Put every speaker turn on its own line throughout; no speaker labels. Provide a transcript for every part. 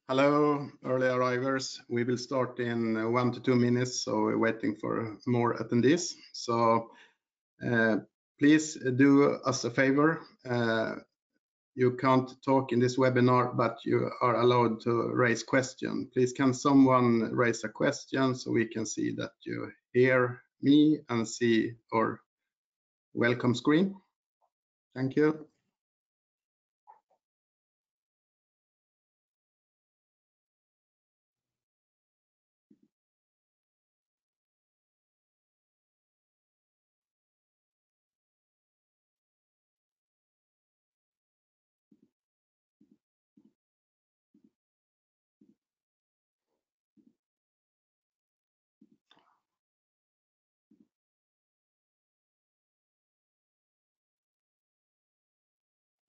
Hello, early arrivals. We will start in 1 to 2 minutes, so we're waiting for more attendees. So please do us a favor. You can't talk in this webinar, but you are allowed to raise questions. Please, can someone raise a question so we can see that you hear me and see our welcome screen? Thank you.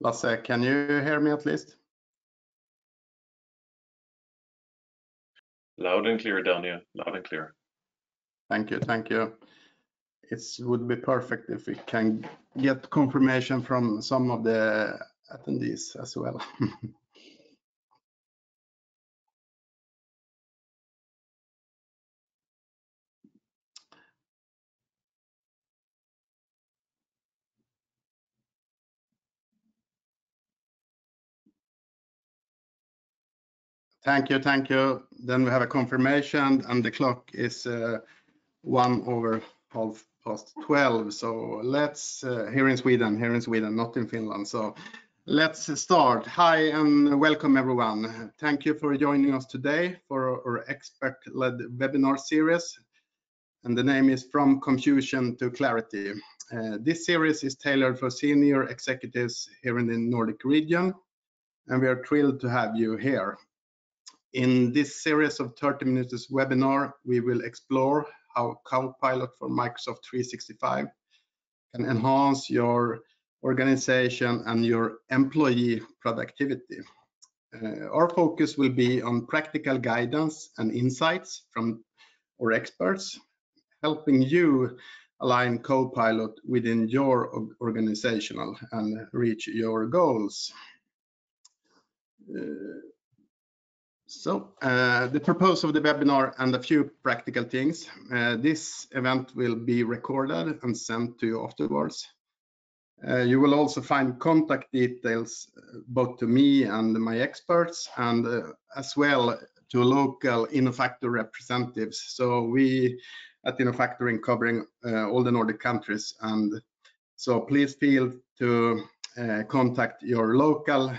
Lasse, can you hear me at least?
Loud and clear, Daniel. Loud and clear.
Thank you. Thank you. It would be perfect if we can get confirmation from some of the attendees as well. Thank you. Thank you. Then we have a confirmation, and the clock is 12:30. So let's here in Sweden, not in Finland. So let's start. Hi and welcome everyone. Thank you for joining us today for our expert-led webinar series. And the name is From Confusion to Clarity. This series is tailored for senior executives here in the Nordic region, and we are thrilled to have you here. In this series of 30 minutes webinar, we will explore how Copilot for Microsoft 365 can enhance your organization and your employee productivity. Our focus will be on practical guidance and insights from our experts, helping you align Copilot within your organizational and reach your goals. The purpose of the webinar and a few practical things. This event will be recorded and sent to you afterwards. You will also find contact details both to me and my experts, and as well to local Innofactor representatives. So we at Innofactor are covering all the Nordic countries, and so please feel to contact your local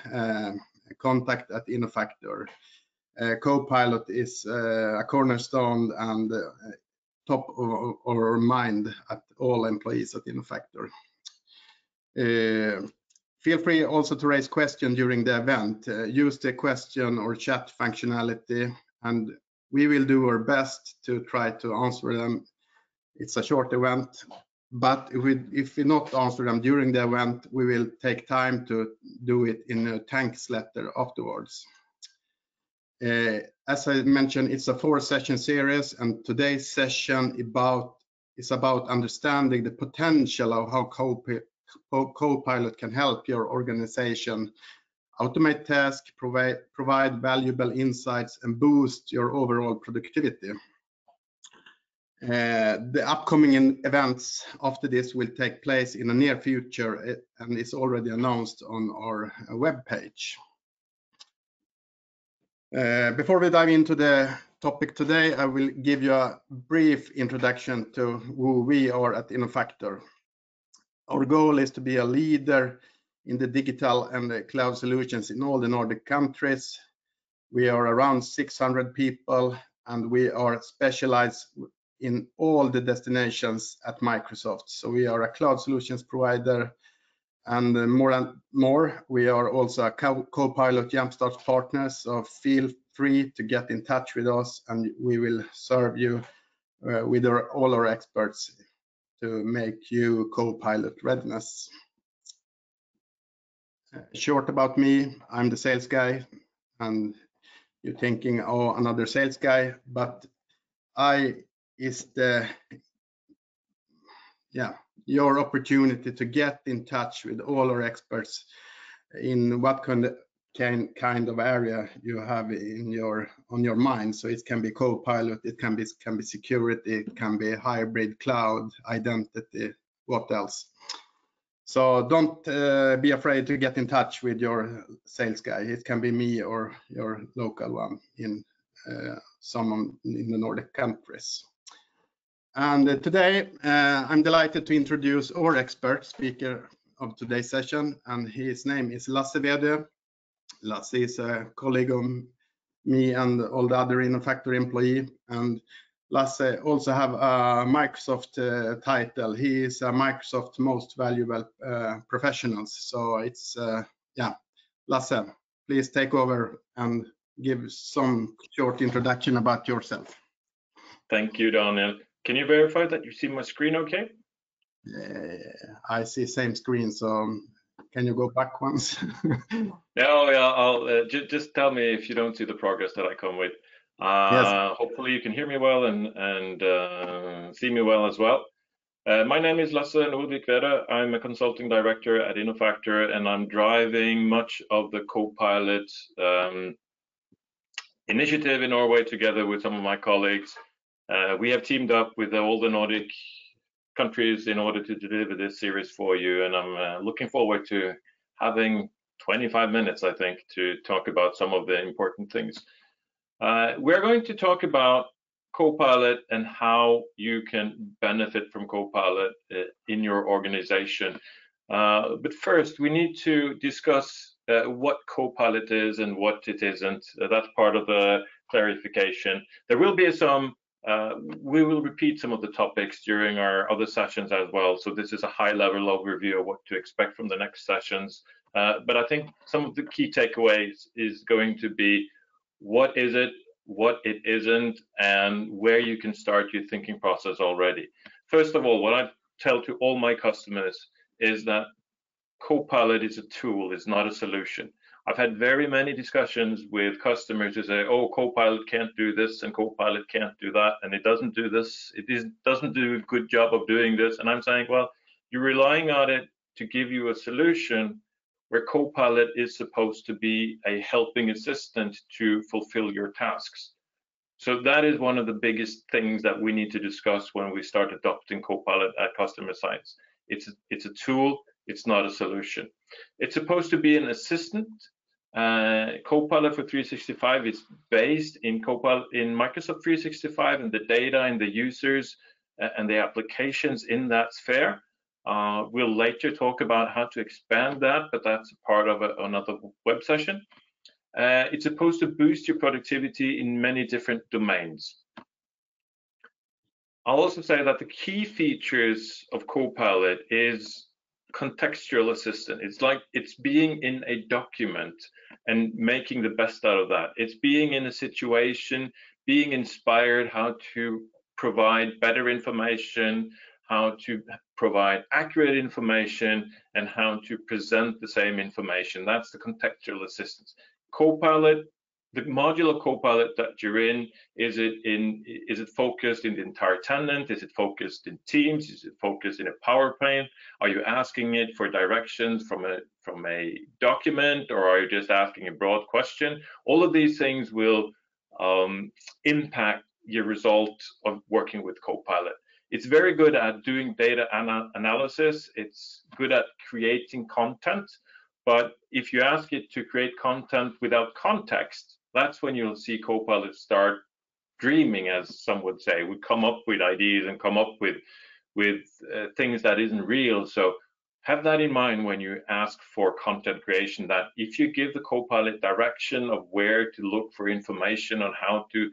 contact at Innofactor. Copilot is a cornerstone and top of our mind at all employees at Innofactor. Feel free also to raise questions during the event. Use the question or chat functionality, and we will do our best to try to answer them. It's a short event, but if we not answer them during the event, we will take time to do it in a thanks letter afterwards. As I mentioned, it's a 4-session series, and today's session is about understanding the potential of how Copilot can help your organization automate tasks, provide valuable insights, and boost your overall productivity. The upcoming events after this will take place in the near future, and it's already announced on our webpage. Before we dive into the topic today, I will give you a brief introduction to who we are at Innofactor. Our goal is to be a leader in the digital and the cloud solutions in all the Nordic countries. We are around 600 people, and we are specialized in all the destinations at Microsoft. So we are a cloud solutions provider, and more, we are also a Copilot Jumpstart partner. So feel free to get in touch with us, and we will serve you with all our experts to make you Copilot readiness. Short about me, I'm the sales guy, and you're thinking, oh, another sales guy, but I is your opportunity to get in touch with all our experts in what kind kind of area you have on your mind. So it can be Copilot, it can be security, it can be hybrid cloud, identity, what else? So don't be afraid to get in touch with your sales guy. It can be me or your local one in someone in the Nordic countries. And today I'm delighted to introduce our expert speaker of today's session, and his name is Lasse Wedö. Lasse is a colleague of me and all the other Innofactor employee, and Lasse also have a Microsoft title. He is a Microsoft most valuable professionals. So it's yeah, Lasse, please take over and give some short introduction about yourself.
Thank you, Daniel. Can you verify that you see my screen okay?
I see same screen, so can you go back once?
No, yeah, I'll just tell me if you don't see the progress that I come with.
Yes.
Hopefully you can hear me well and see me well as well. My name is Lasse Wedö. I'm a consulting director at Innofactor, and I'm driving much of the Copilot initiative in Norway together with some of my colleagues. We have teamed up with all the Nordic countries in order to deliver this series for you, and I'm looking forward to having 25 minutes, I think, to talk about some of the important things. We're going to talk about Copilot and how you can benefit from Copilot in your organization. But first, we need to discuss what Copilot is and what it isn't. That's part of the clarification. There will be some we will repeat some of the topics during our other sessions as well. So this is a high-level overview of what to expect from the next sessions. But I think some of the key takeaways is going to be what is it, what it isn't, and where you can start your thinking process already. First of all, what I tell to all my customers is that Copilot is a tool, it's not a solution. I've had very many discussions with customers who say, oh, Copilot can't do this and Copilot can't do that, and it doesn't do this, doesn't do a good job of doing this. And I'm saying, well, you're relying on it to give you a solution where Copilot is supposed to be a helping assistant to fulfill your tasks. So that is one of the biggest things that we need to discuss when we start adopting Copilot at customer sites. It's a tool, it's not a solution. It's supposed to be an assistant. Copilot for 365 is based in Microsoft 365 and the data and the users and the applications in that sphere. We'll later talk about how to expand that, but that's part of another web session. It's supposed to boost your productivity in many different domains. I'll also say that the key features of Copilot is contextual assistant. It's like it's being in a document and making the best out of that. It's being in a situation, being inspired how to provide better information, how to provide accurate information, and how to present the same information. That's the contextual assistance. Copilot, the module of Copilot that you're in, is it focused in the entire tenant? Is it focused in Teams? Is it focused in a PowerPoint? Are you asking it for directions from a document, or are you just asking a broad question? All of these things will impact your result of working with Copilot. It's very good at doing data analysis. It's good at creating content. But if you ask it to create content without context, that's when you'll see Copilot start dreaming, as some would say. We come up with ideas and come up with things that isn't real. So have that in mind when you ask for content creation, that if you give the Copilot direction of where to look for information on how to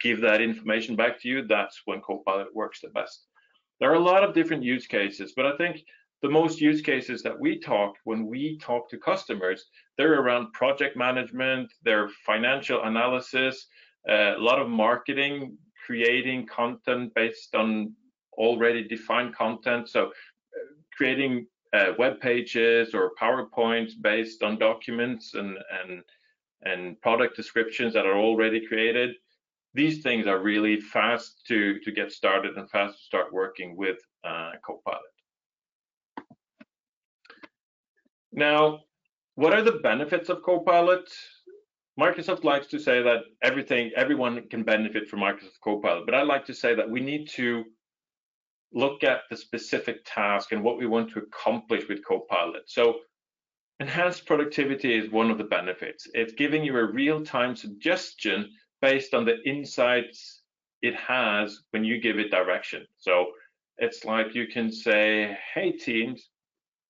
give that information back to you, that's when Copilot works the best. There are a lot of different use cases, but I think the most use cases that when we talk to customers, they're around project management, they're financial analysis, a lot of marketing, creating content based on already defined content. So creating web pages or PowerPoints based on documents and product descriptions that are already created. These things are really fast to get started and fast to start working with Copilot. Now, What are the benefits of Copilot? Microsoft likes to say that everyone can benefit from Microsoft Copilot, but I like to say that we need to look at the specific task and what we want to accomplish with Copilot. So enhanced productivity is one of the benefits. It's giving you a real-time suggestion based on the insights it has when you give it direction. So it's like you can say, hey teams,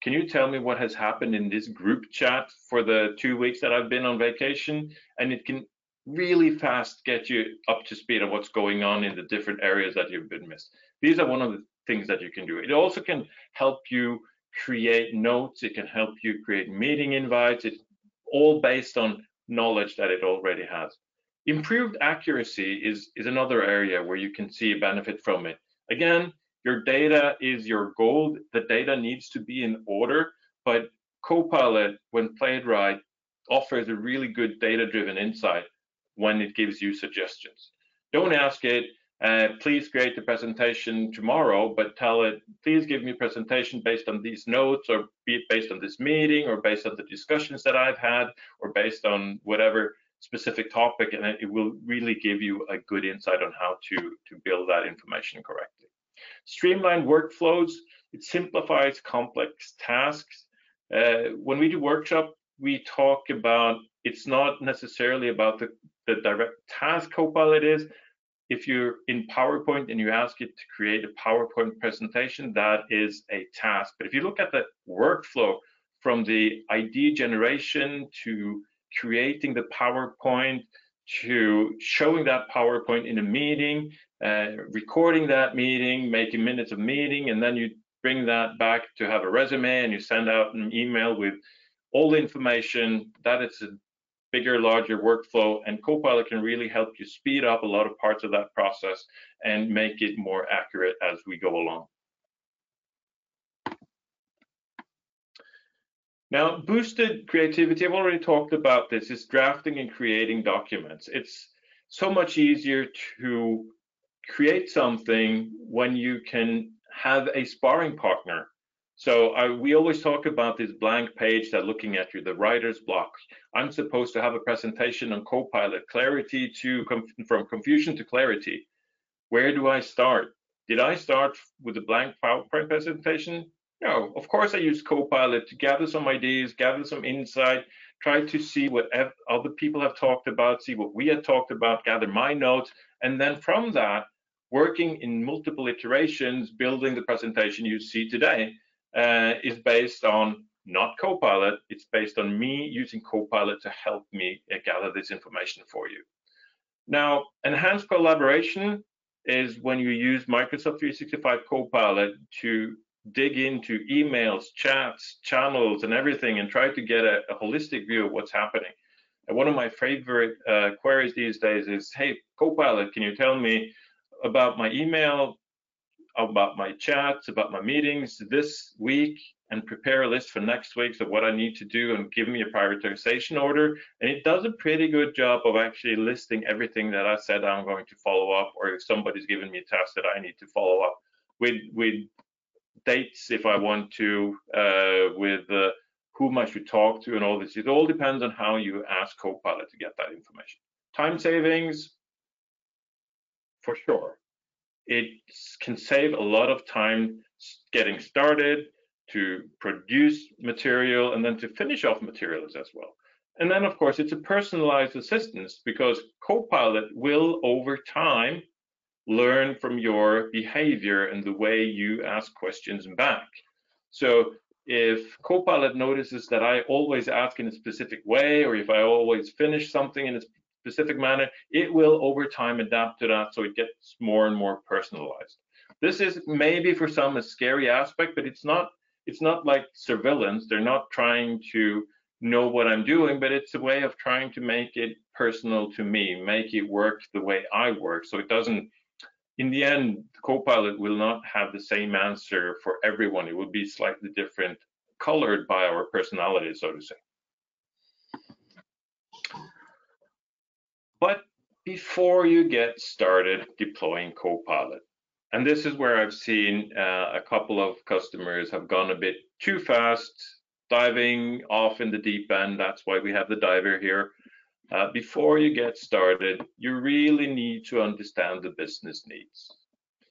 can you tell me what has happened in this group chat for the 2 weeks that I've been on vacation? And it can really fast get you up to speed on what's going on in the different areas that you've been missed. These are one of the things that you can do. It also can help you create notes. It can help you create meeting invites. It's all based on knowledge that it already has. Improved accuracy is another area where you can see a benefit from it. Again, your data is your gold. The data needs to be in order, but Copilot, when played right, offers a really good data-driven insight when it gives you suggestions. Don't ask it, please create the presentation tomorrow, but tell it, please give me a presentation based on these notes, or be it based on this meeting, or based on the discussions that I've had, or based on whatever specific topic, and it will really give you a good insight on how to build that information correctly. Streamlined workflows, it simplifies complex tasks. When we do workshop, we talk about, it's not necessarily about the direct task Copilot is. If you're in PowerPoint and you ask it to create a PowerPoint presentation, that is a task. But if you look at the workflow from the idea generation to creating the PowerPoint to showing that PowerPoint in a meeting, recording that meeting, making minutes of meeting, and then you bring that back to have a resume and you send out an email with all the information, that is a bigger, larger workflow, and Copilot can really help you speed up a lot of parts of that process and make it more accurate as we go along. Now, boosted creativity, I've already talked about this, is drafting and creating documents. It's so much easier to create something when you can have a sparring partner. So we always talk about this blank page that looking at you, the writer's block. I'm supposed to have a presentation on Copilot, from confusion to clarity. Where do I start? Did I start with a blank PowerPoint presentation? No, of course I use Copilot to gather some ideas, gather some insight, try to see what other people have talked about, see what we had talked about, gather my notes, and then from that, working in multiple iterations, building the presentation you see today is based on not Copilot, it's based on me using Copilot to help me gather this information for you. Now, enhanced collaboration is when you use Microsoft 365 Copilot to dig into emails, chats, channels, and everything, and try to get a holistic view of what's happening. And one of my favorite queries these days is, hey, Copilot, can you tell me about my email, about my chats, about my meetings this week, and prepare a list for next week of what I need to do and give me a prioritization order. And it does a pretty good job of actually listing everything that I said I'm going to follow up, or if somebody's given me a task that I need to follow up with dates if I want to, with whom I should talk to and all this. It all depends on how you ask Copilot to get that information. Time savings, for sure. It can save a lot of time getting started, to produce material, and then to finish off materials as well. And then, of course, it's a personalized assistance, because Copilot will, over time, learn from your behavior and the way you ask questions back. So if Copilot notices that I always ask in a specific way, or if I always finish something in a specific manner, it will over time adapt to that, so it gets more and more personalized. This is maybe for some a scary aspect, but it's not like surveillance. They're not trying to know what I'm doing, but it's a way of trying to make it personal to me, make it work the way I work. So it doesn't, in the end, Copilot will not have the same answer for everyone. It will be slightly different, colored by our personality, so to say. But before you get started deploying Copilot, and this is where I've seen a couple of customers have gone a bit too fast, diving off in the deep end. That's why we have the diver here. Before you get started, you really need to understand the business needs.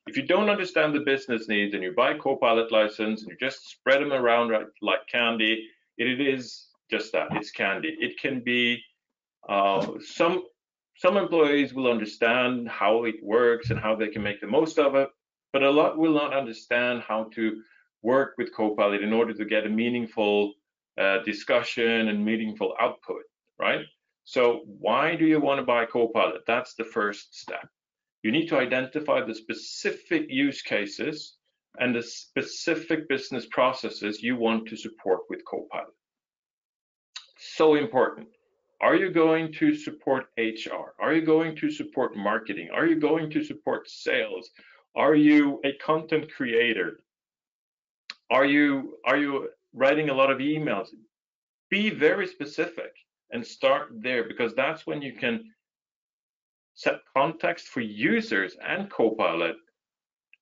If you don't understand the business needs and you buy Copilot license and you just spread them around like candy, it is just that, it's candy. It can be some employees will understand how it works and how they can make the most of it, but a lot will not understand how to work with Copilot in order to get a meaningful discussion and meaningful output, right? So why do you want to buy Copilot? That's the first step. You need to identify the specific use cases and the specific business processes you want to support with Copilot. So important. Are you going to support HR? Are you going to support marketing? Are you going to support sales? Are you a content creator? Are you writing a lot of emails? Be very specific and start there, because that's when you can set context for users and Copilot,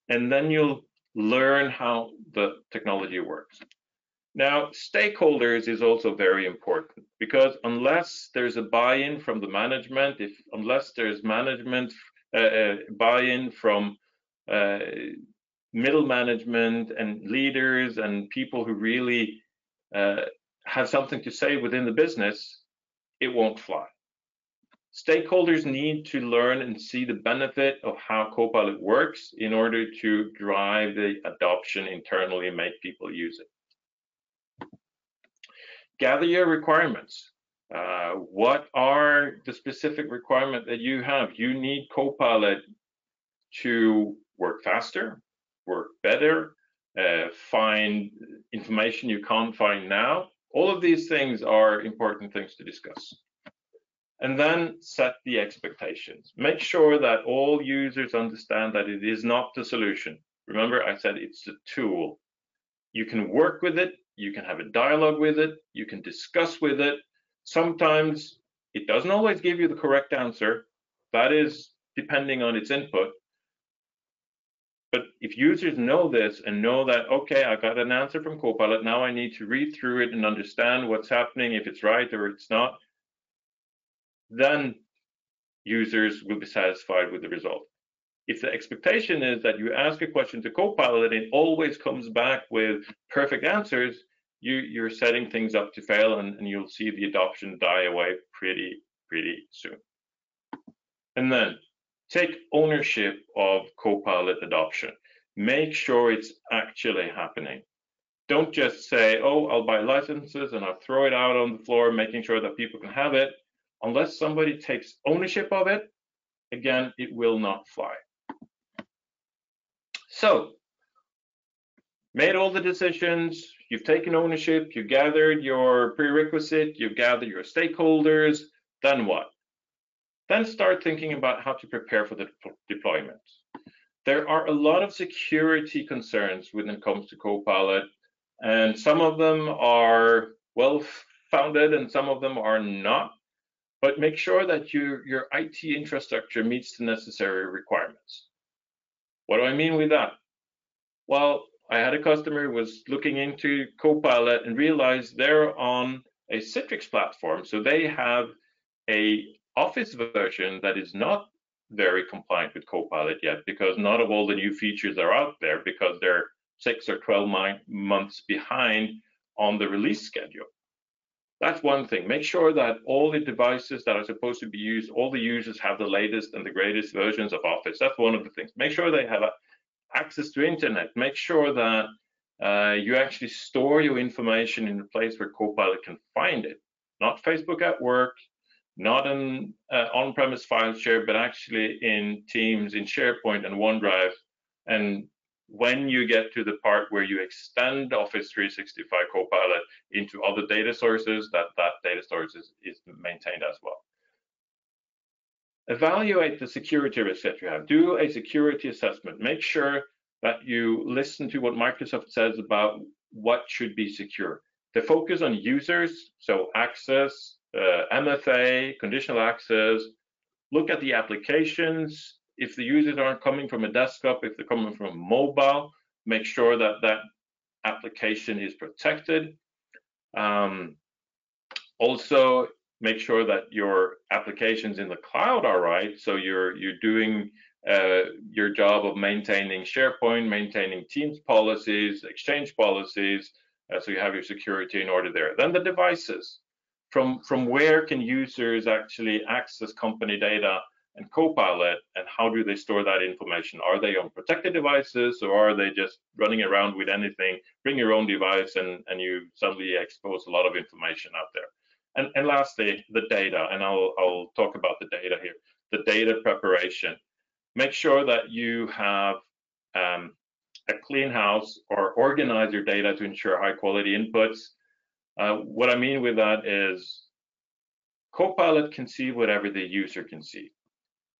and then you'll learn how the technology works. Now, stakeholders is also very important, because unless there's a buy-in from the management, unless there's management buy-in from middle management and leaders and people who really have something to say within the business, it won't fly. Stakeholders need to learn and see the benefit of how Copilot works in order to drive the adoption internally and make people use it. Gather your requirements. What are the specific requirements that you have? You need Copilot to work faster, work better, find information you can't find now. All of these things are important things to discuss. And then set the expectations. Make sure that all users understand that it is not the solution. Remember, I said it's a tool. You can work with it, you can have a dialogue with it, you can discuss with it. Sometimes it doesn't always give you the correct answer. That is depending on its input. But if users know this and know that, okay, I got an answer from Copilot, now I need to read through it and understand what's happening, if it's right or it's not, then users will be satisfied with the result. If the expectation is that you ask a question to Copilot and it always comes back with perfect answers, you're setting things up to fail, and you'll see the adoption die away pretty soon. And then take ownership of Copilot adoption. Make sure it's actually happening. Don't just say, oh, I'll buy licenses and I'll throw it out on the floor, making sure that people can have it. Unless somebody takes ownership of it, again, it will not fly. So, made all the decisions, you've taken ownership, you've gathered your prerequisite, you've gathered your stakeholders, then what? Then start thinking about how to prepare for the deployment. There are a lot of security concerns when it comes to Copilot, and some of them are well-founded and some of them are not. But make sure that your IT infrastructure meets the necessary requirements. What do I mean with that? Well, I had a customer who was looking into Copilot and realized they're on a Citrix platform. So they have a Office version that is not very compliant with Copilot yet, because not of all the new features are out there, because they're 6 or 12 months behind on the release schedule. That's one thing. Make sure that all the devices that are supposed to be used, all the users have the latest and the greatest versions of Office. That's one of the things. Make sure they have access to internet. Make sure that you actually store your information in a place where Copilot can find it. Not Facebook at work, not an on-premise file share, but actually in Teams, in SharePoint and OneDrive. And when you get to the part where you extend Office 365 Copilot into other data sources, that data source is maintained as well. Evaluate the security risks that you have. Do a security assessment. Make sure that you listen to what Microsoft says about what should be secure. They focus on users, so access, MFA, conditional access. Look at the applications. If the users aren't coming from a desktop, if they're coming from mobile, make sure that that application is protected. Also, make sure that your applications in the cloud are right. So you're doing your job of maintaining SharePoint, maintaining Teams policies, Exchange policies, so you have your security in order there. Then the devices. From where can users actually access company data and Copilot, and how do they store that information? Are they on protected devices, or are they just running around with anything? Bring your own device, and you suddenly expose a lot of information out there. And lastly, the data, and I'll talk about the data here. The data preparation. Make sure that you have a clean house, or organize your data to ensure high quality inputs. What I mean with that is Copilot can see whatever the user can see.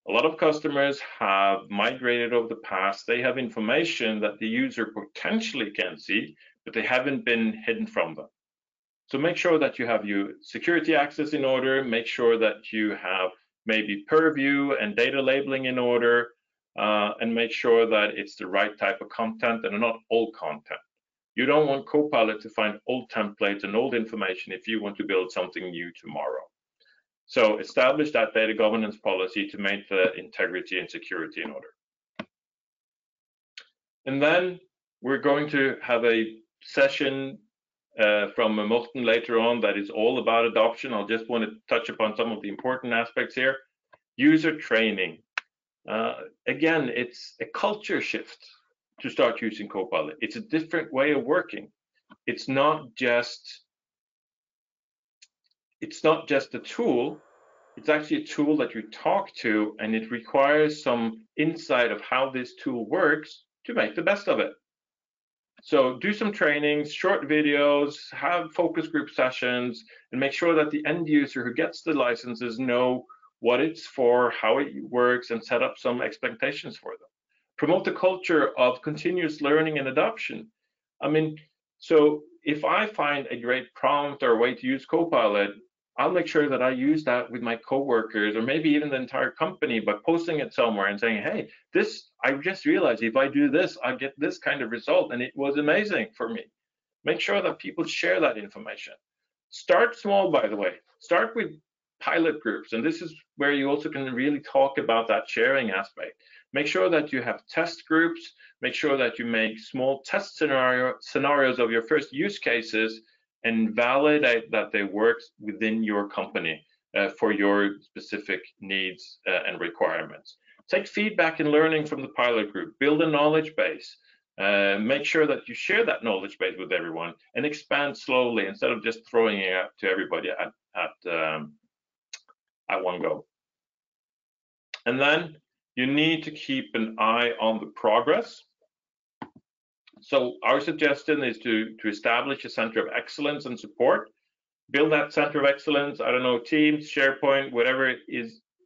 A lot of customers have migrated over the past. They have information that the user potentially can see, but they haven't been hidden from them. So make sure that you have your security access in order, make sure that you have maybe purview and data labeling in order, and make sure that it's the right type of content and not old content. You don't want Copilot to find old templates and old information if you want to build something new tomorrow. So establish that data governance policy to make the integrity and security in order. And then we're going to have a session from Morten later on that is all about adoption. I'll just want to touch upon some of the important aspects here. User training. Again, it's a culture shift to start using Copilot. It's a different way of working. It's not just a tool. It's actually a tool that you talk to, and it requires some insight of how this tool works to make the best of it. So do some trainings, short videos, have focus group sessions, and make sure that the end user who gets the licenses know what it's for, how it works, and set up some expectations for them. Promote the culture of continuous learning and adoption. I mean, so if I find a great prompt or a way to use Copilot, I'll make sure that I use that with my coworkers, or maybe even the entire company, by posting it somewhere and saying, hey, I just realized if I do this, I get this kind of result, and it was amazing for me. Make sure that people share that information. Start small, by the way. Start with pilot groups, and this is where you also can really talk about that sharing aspect. Make sure that you have test groups. Make sure that you make small test scenarios of your first use cases, and validate that they work within your company for your specific needs and requirements. Take feedback and learning from the pilot group. Build a knowledge base. Make sure that you share that knowledge base with everyone, and expand slowly instead of just throwing it out to everybody at one go. And then you need to keep an eye on the progress. So our suggestion is to establish a center of excellence and support. Build that center of excellence. I don't know, Teams, SharePoint, whatever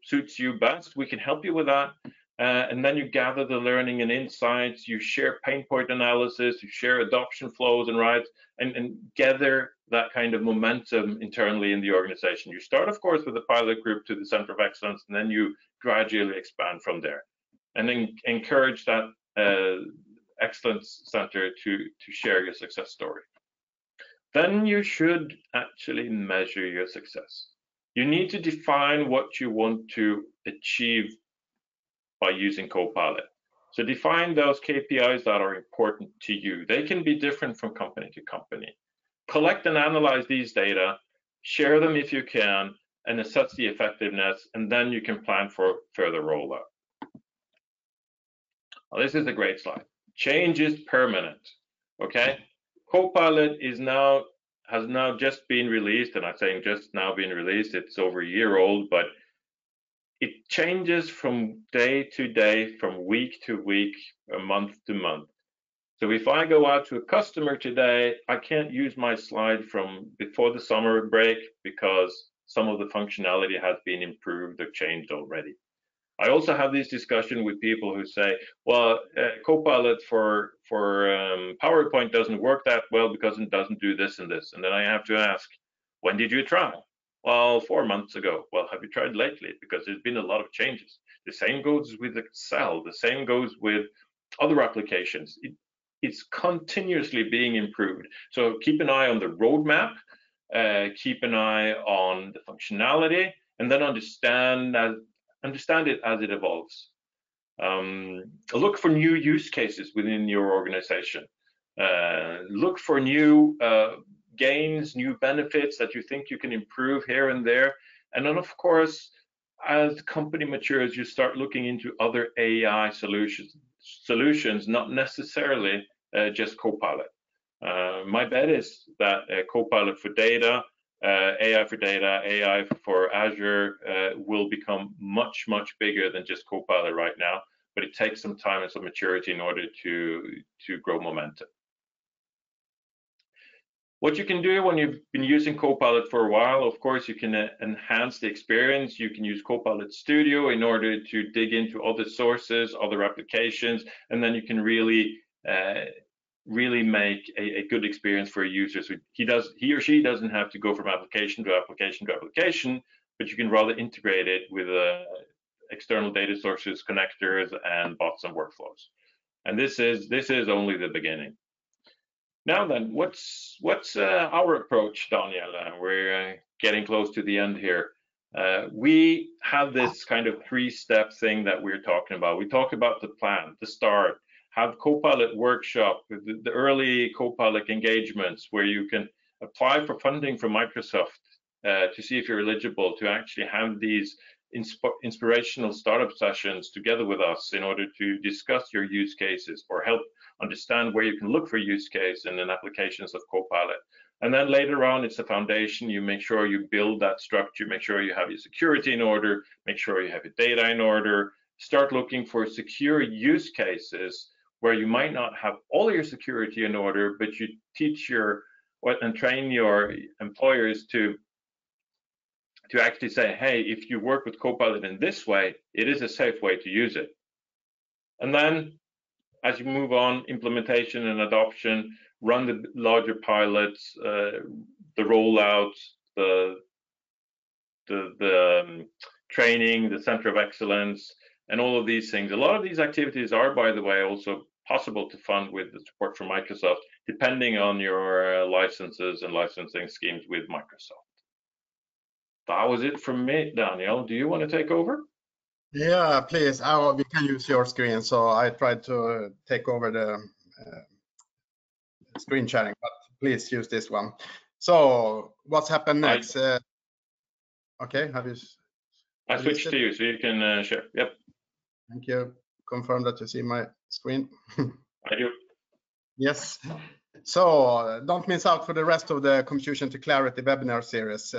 suits you best. We can help you with that. And then you gather the learning and insights. You share pain point analysis. You share adoption flows and rights, and gather that kind of momentum internally in the organization. You start, of course, with a pilot group to the center of excellence, and then you gradually expand from there. And then encourage that excellence center to share your success story. Then you should actually measure your success. You need to define what you want to achieve by using Copilot. So define those KPIs that are important to you. They can be different from company to company. Collect and analyze these data, share them if you can, and assess the effectiveness, and then you can plan for further rollout. Well, this is a great slide. Change is permanent, okay? Copilot has now just been released, and I'm saying just now been released, it's over a year old, but it changes from day to day, from week to week, month to month. So if I go out to a customer today, I can't use my slide from before the summer break because some of the functionality has been improved or changed already. I also have this discussion with people who say, well, Copilot for PowerPoint doesn't work that well because it doesn't do this and this. And then I have to ask, when did you try? Well, 4 months ago. Well, have you tried lately? Because there's been a lot of changes. The same goes with Excel. The same goes with other applications. It's continuously being improved. So keep an eye on the roadmap. keep an eye on the functionality, and then understand it as it evolves. Look for new use cases within your organization. Look for new gains, new benefits that you think you can improve here and there. And then, of course, as the company matures, you start looking into other AI solutions, not necessarily just Copilot. My bet is that Copilot for data, AI for data, AI for Azure will become much, much bigger than just Copilot right now, but it takes some time and some maturity in order to grow momentum. What you can do when you've been using Copilot for a while, of course, you can enhance the experience. You can use Copilot Studio in order to dig into other sources, other applications, and then you can really make a good experience for a user. So he or she doesn't have to go from application to application to application, but you can rather integrate it with external data sources, connectors, and bots and workflows. And this is only the beginning. Now then, what's our approach, Daniel? We're getting close to the end here. We have this kind of 3-step thing that we're talking about. We talk about the plan, the start, have Copilot workshop, the early Copilot engagements where you can apply for funding from Microsoft to see if you're eligible to actually have these inspirational startup sessions together with us in order to discuss your use cases or help understand where you can look for use case and then applications of Copilot. And then later on, it's the foundation. You make sure you build that structure, make sure you have your security in order, make sure you have your data in order, start looking for secure use cases where you might not have all your security in order, but you teach and train your employers to actually say, hey, if you work with Copilot in this way, it is a safe way to use it. And then as you move on, implementation and adoption, run the larger pilots, the rollouts, the training, the center of excellence, and all of these things. A lot of these activities are, by the way, also possible to fund with the support from Microsoft, depending on your licenses and licensing schemes with Microsoft. That was it from me, Daniel. Do you want to take over?
Yeah, please. We can use your screen. So I tried to take over the screen sharing, but please use this one. So what's happened next? Okay, have you?
I switched to you, so you can share. Yep.
Thank you. Confirm that you see my screen.
I do.
Yes. So don't miss out for the rest of the Confusion to Clarity webinar series.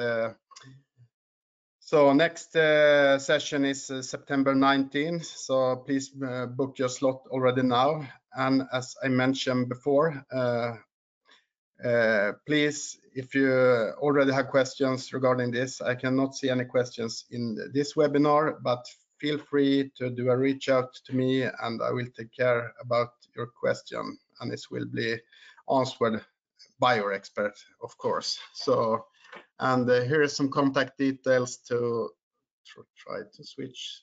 So next session is September 19th. So please book your slot already now. And as I mentioned before, please, if you already have questions regarding this, I cannot see any questions in this webinar, but feel free to do a reach out to me and I will take care about your question and this will be answered by your expert, of course. So, and here is some contact details to try to switch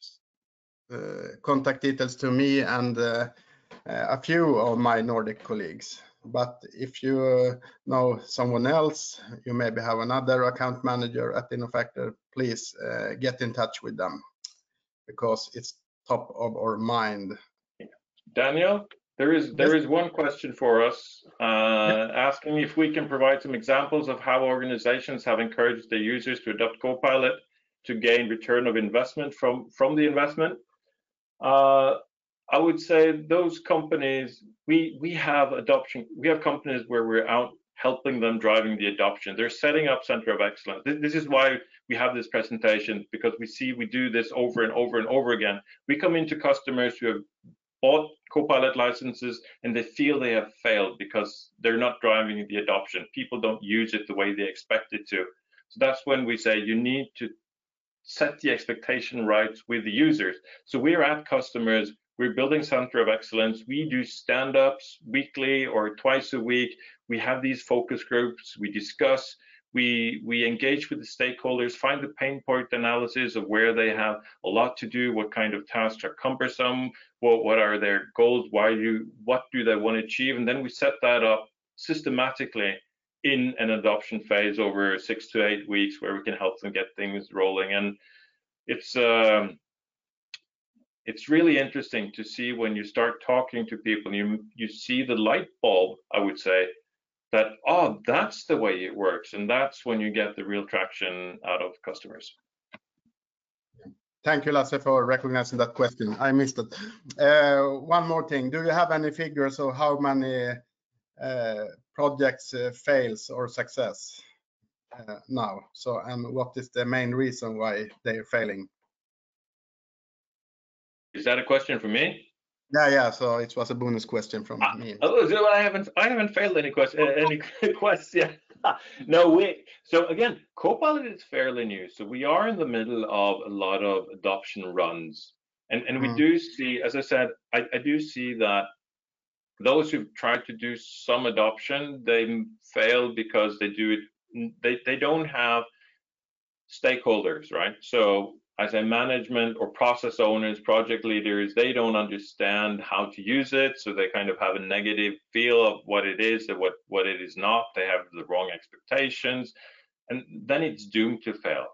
contact details to me and a few of my Nordic colleagues. But if you know someone else, you maybe have another account manager at Innofactor, please get in touch with them because it's top of our mind.
Daniel, there is one question for us asking if we can provide some examples of how organizations have encouraged their users to adopt Copilot to gain return of investment from the investment. I would say those companies, we have companies where we're out helping them driving the adoption. They're setting up center of excellence. This is why we have this presentation, because we do this over and over and over again. We come into customers who have bought Copilot licenses and they feel they have failed because they're not driving the adoption. People don't use it the way they expect it to. So that's when we say you need to set the expectation right with the users. So we're at customers, we're building center of excellence. We do stand-ups weekly or twice a week. We have these focus groups. We discuss. We engage with the stakeholders, find the pain point analysis of where they have a lot to do, what kind of tasks are cumbersome, what are their goals, what do they want to achieve, and then we set that up systematically in an adoption phase over 6 to 8 weeks where we can help them get things rolling. And it's really interesting to see when you start talking to people, you see the light bulb, I would say, that, oh, that's the way it works. And that's when you get the real traction out of customers.
Thank you, Lasse, for recognizing that question. I missed it. One more thing. Do you have any figures of how many projects fails or success now? So, and what is the main reason why they're failing?
Is that a question for me?
Yeah. So it was a bonus question from me.
Oh, so I haven't failed any quests yet. No, so again, Copilot is fairly new. So we are in the middle of a lot of adoption runs. And we do see, as I said, I do see that those who've tried to do some adoption, they fail because they don't have stakeholders, right? So as a management or process owners, project leaders, they don't understand how to use it. So they kind of have a negative feel of what it is and what it is not. They have the wrong expectations. And then it's doomed to fail.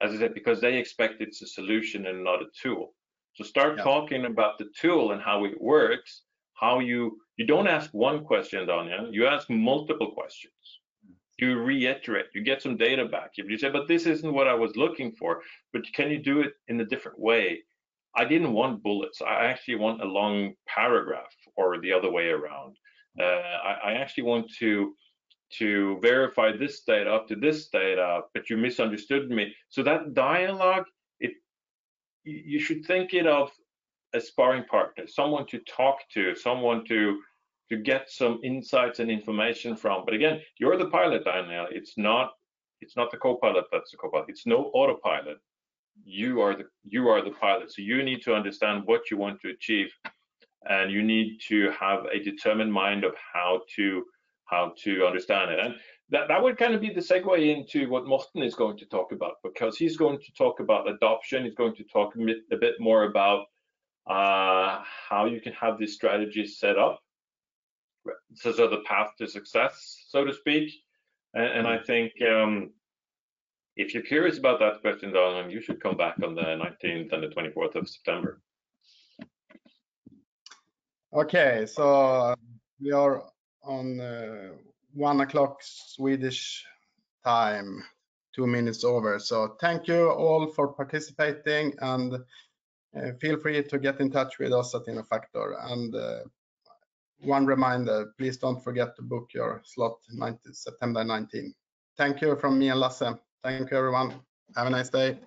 As I said, because they expect it's a solution and not a tool. So start talking about the tool and how it works, how you don't ask one question, Danya, you ask multiple questions. You reiterate, you get some data back. If you say, but this isn't what I was looking for, but can you do it in a different way? I didn't want bullets. I actually want a long paragraph, or the other way around. I actually want to verify this data up to this data, but you misunderstood me. So that dialogue, you should think it of a sparring partner, someone to talk to, someone to get some insights and information from. But again, you're the pilot, Daniel. It's not the co-pilot that's the co-pilot. It's no autopilot. You are the pilot. So you need to understand what you want to achieve, and you need to have a determined mind of how to understand it. And that would kind of be the segue into what Morten is going to talk about, because he's going to talk about adoption. He's going to talk a bit more about how you can have this strategy set up. So the path to success, so to speak. And I think if you're curious about that question, Donald, you should come back on the 19th and the 24th of September.
Okay, so we are on 1 o'clock Swedish time, 2 minutes over. So thank you all for participating, and feel free to get in touch with us at Innofactor. And one reminder, please don't forget to book your slot September 19. Thank you from me and Lasse. Thank you, everyone. Have a nice day.